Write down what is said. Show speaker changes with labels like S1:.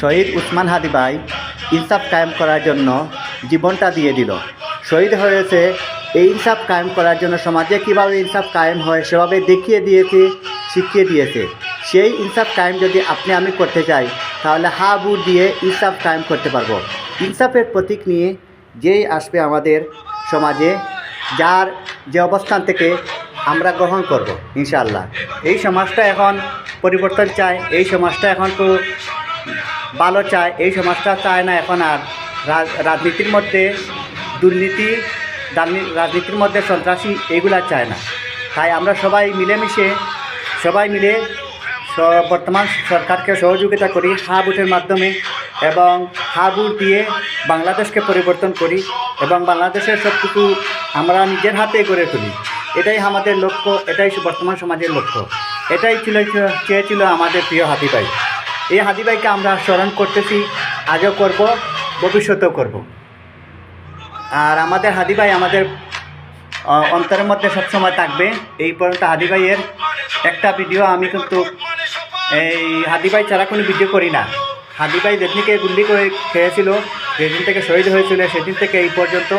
S1: শহীদ উসমান হাদি ভাই ইনসাফ কায়েম করার জন্য জীবনটা দিয়ে দিল। শহীদ হয়েছে এই ইনসাফ কায়েম করার জন্য, সমাজে কীভাবে ইনসাফ কায়েম হয় সেভাবে দেখিয়ে দিয়েছে, শিখিয়ে দিয়েছে। সেই ইনসাফ কায়েম যদি আপনি আমি করতে চাই তাহলে হা বুট দিয়ে ইনসাফ কায়েম করতে পারবো। ইনসাফের প্রতীক নিয়ে যেই আসবে আমাদের সমাজে, যার যে অবস্থান থেকে আমরা গ্রহণ করব ইনশাআল্লাহ। এই সমাজটা এখন পরিবর্তন চায়, এই সমাজটা এখন তো ভালো চায়, এই সমাজটা চায় না এখন আর রাজনীতির মধ্যে দুর্নীতি, রাজনীতির মধ্যে সন্ত্রাসী, এগুলা চায় না। তাই আমরা সবাই মিলে বর্তমান সরকারকে সহযোগিতা করি হা বুটের মাধ্যমে, এবং হা বুট দিয়ে বাংলাদেশকে পরিবর্তন করি এবং বাংলাদেশের সব কিছু আমরা নিজের হাতে গড়ে তুলি। এটাই আমাদের লক্ষ্য, এটাই বর্তমান সমাজের লক্ষ্য। এটাই চেয়েছিল আমাদের প্রিয় হাদি ভাই। এই হাদি ভাইকে আমরা স্মরণ করতেছি, আজও করব, ভবিষ্যতেও করব। আর আমাদের হাদি ভাই আমাদের অন্তরের মধ্যে সবসময় থাকবে। এই পর্যন্ত হাদি ভাইয়ের একটা ভিডিও আমি কিন্তু এই হাদি ভাই ছাড়া কোনো ভিডিও করি না। হাদি ভাই যেদিনকে গুলি করে খেয়েছিল, যেদিন থেকে শহীদ হয়েছিল, সেদিন থেকে এই পর্যন্ত